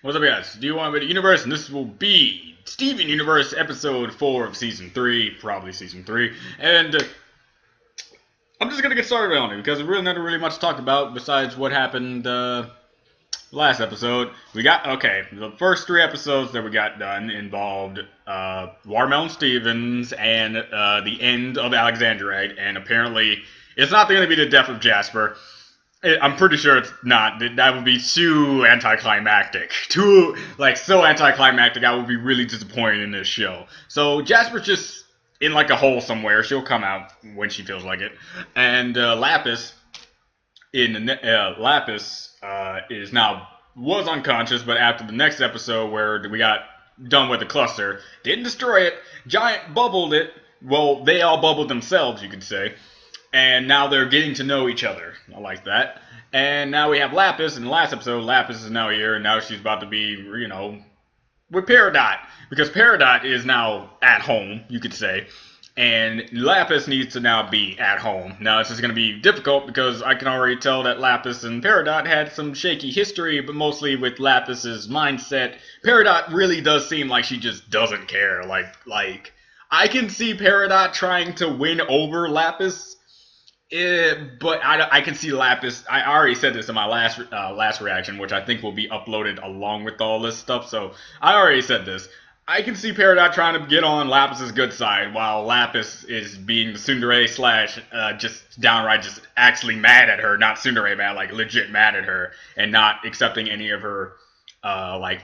What's up, guys? Do you want to be the universe? And this will be Steven Universe, episode 4 of season 3, probably season 3. And I'm just gonna get started on it because there's really not really much to talk about besides what happened last episode. The first 3 episodes that we got done involved Watermelon Stevens and the end of Alexandrite, and apparently it's not going to be the death of Jasper. I'm pretty sure it's not. That would be too anticlimactic. So anticlimactic, I would be really disappointed in this show. So Jasper's just in like a hole somewhere. She'll come out when she feels like it. And Lapis was unconscious, but after the next episode where we got done with the cluster, didn't destroy it, giant bubbled it. Well, they all bubbled themselves, you could say. And now they're getting to know each other. I like that. And now we have Lapis. In the last episode, Lapis is now here, and now she's about to be, with Peridot. Because Peridot is now at home, you could say. And Lapis needs to now be at home. Now, this is going to be difficult because I can already tell that Lapis and Peridot had some shaky history, but mostly with Lapis's mindset. Peridot really does seem like she just doesn't care. Like I can see Peridot trying to win over Lapis. But I can see Lapis. I already said this in my last reaction, which I think will be uploaded along with all this stuff. So I already said this. I can see Peridot trying to get on Lapis's good side, while Lapis is being the tsundere / just downright just actually mad at her, not tsundere mad, like legit mad at her, and not accepting any of her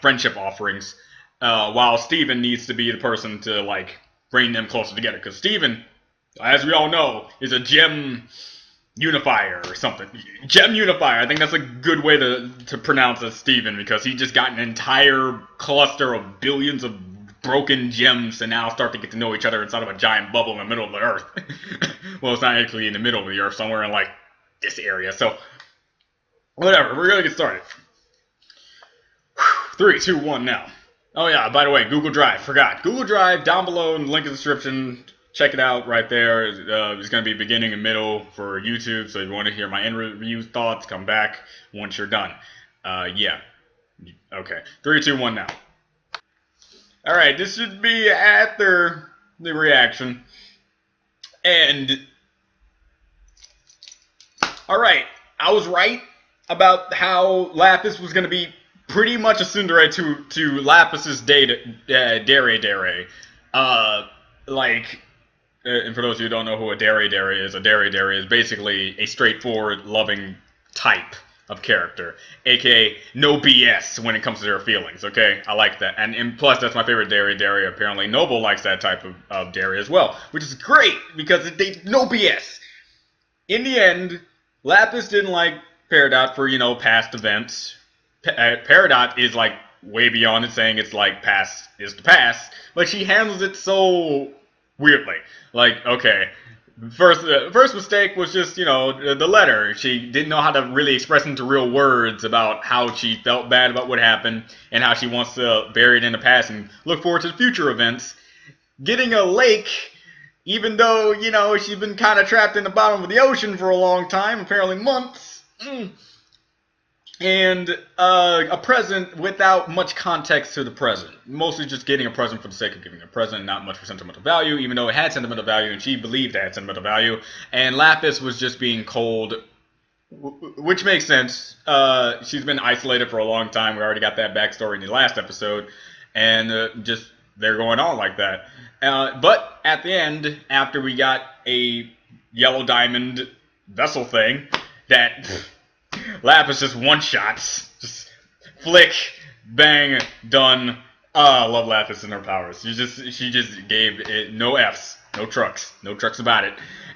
friendship offerings. While Steven needs to be the person to bring them closer together, because Steven, as we all know, is a gem unifier or something. Gem unifier. I think that's a good way to pronounce it, Steven, because he just got an entire cluster of billions of broken gems and now start to get to know each other inside of a giant bubble in the middle of the earth. Well, it's not actually in the middle of the earth, somewhere in this area. So, whatever. We're gonna get started. 3, 2, 1 now. Oh yeah, by the way, Google Drive. Forgot. Google Drive, down below in the link in the description. Check it out right there. It's going to be beginning and middle for YouTube, so if you want to hear my end review thoughts, come back once you're done. Yeah. Okay. 3, 2, 1 now. Alright, this should be after the reaction. And, alright, I was right about how Lapis was going to be pretty much a tsundere to Lapis's dere. And for those of you who don't know who a dere is basically a straightforward, loving type of character, aka no BS when it comes to their feelings. Okay, I like that, and plus that's my favorite dere. Apparently, Noble likes that type of dere as well, which is great because they no BS. In the end, Lapis didn't like Peridot for past events. Peridot is way beyond it, saying it's past is the past, but she handles it so weirdly. Okay, first mistake was just, the letter. She didn't know how to really express into real words about how she felt bad about what happened and how she wants to bury it in the past and look forward to the future events. Getting a lake, even though, she's been kind of trapped in the bottom of the ocean for a long time, apparently months. And a present without much context to the present. Mostly just getting a present for the sake of giving a present, not much for sentimental value, even though it had sentimental value and she believed it had sentimental value. And Lapis was just being cold, which makes sense. She's been isolated for a long time. We already got that backstory in the last episode. And they're going on like that. But at the end, after we got a yellow diamond vessel thing that Lapis just one-shots. Just flick, bang, done. I love Lapis and her powers. She just gave it no Fs, no trucks about it.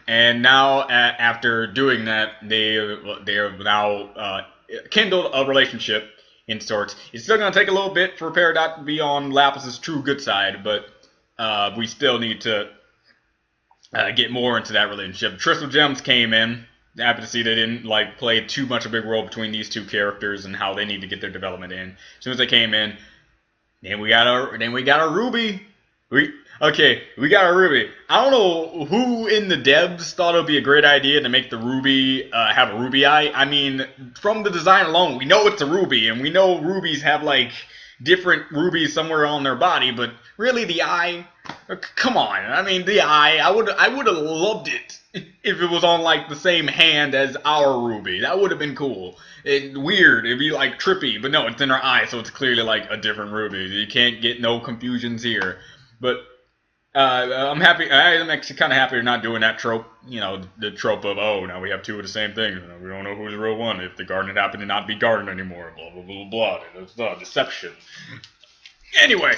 And now, after doing that, they have now kindled a relationship in sorts. It's still going to take a little bit for Peridot to be on Lapis's true good side, but we still need to get more into that relationship. Crystal Gems came in. Happy to see they didn't play too much a big role between these two characters and how they need to get their development in. As soon as they came in, then we got a Ruby. We got a ruby. I don't know who in the devs thought it would be a great idea to make the ruby have a ruby eye. I mean, from the design alone, we know it's a ruby, and we know rubies have like different rubies somewhere on their body. But really, the eye, come on. I mean, the eye. I would have loved it if it was on like the same hand as our ruby. That would have been cool. Weird. It'd be like trippy, but no, it's in our eye, so it's clearly like a different ruby. You can't get no confusions here. But I'm happy. I'm actually kind of happy they're not doing that trope. You know, the trope of, oh, now we have two of the same thing. We don't know who's the real one. If the garden happened to not be garden anymore, blah blah blah blah. It's deception. Anyway,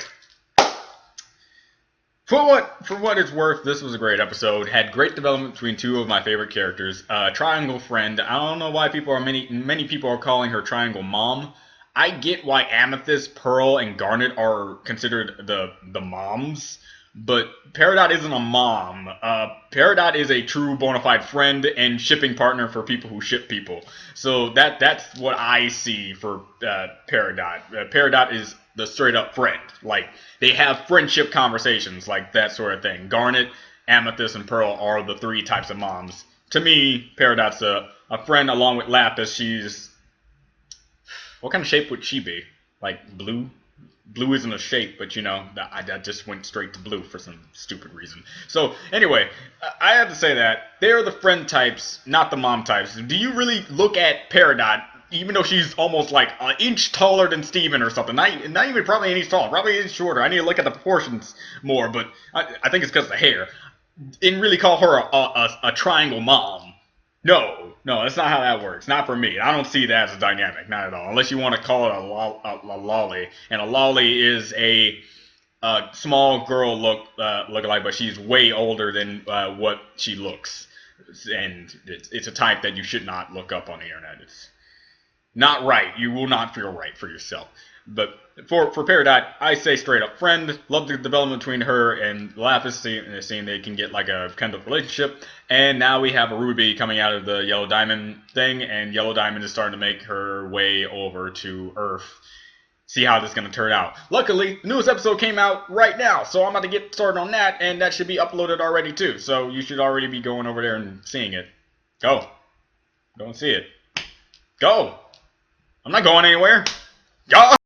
for what it's worth, this was a great episode. Had great development between two of my favorite characters. Triangle Friend. I don't know why many people are calling her Triangle Mom. I get why Amethyst, Pearl, and Garnet are considered the moms, but Peridot isn't a mom. Peridot is a true bona fide friend and shipping partner for people who ship people. So that's what I see for Peridot. Peridot is the straight up friend. Like, they have friendship conversations, like that sort of thing. Garnet, Amethyst, and Pearl are the three types of moms. To me, Peridot's a friend along with Lapis. She's... What kind of shape would she be? Like blue? Blue isn't a shape, but you know, that just went straight to blue for some stupid reason. So, anyway, I have to say that they're the friend types, not the mom types. Do you really look at Peridot, even though she's almost like an inch taller than Steven or something? Not even probably an inch taller, probably an inch shorter. I need to look at the proportions more, but I think it's because of the hair. Didn't really call her a triangle mom. No, that's not how that works. Not for me. I don't see that as a dynamic, not at all. Unless you want to call it a lolly, and a lolly is a small girl look-alike, but she's way older than what she looks, and it's a type that you should not look up on the internet. It's not right. You will not feel right for yourself. But for Peridot, I say straight up friend. Love the development between her and Lapis, seeing they can get like a kind of relationship. And now we have a Ruby coming out of the Yellow Diamond thing, and Yellow Diamond is starting to make her way over to Earth. See how this is going to turn out. Luckily, the newest episode came out right now, so I'm about to get started on that, and that should be uploaded already too. So you should already be going over there and seeing it. Go and see it. Go! I'm not going anywhere. Go!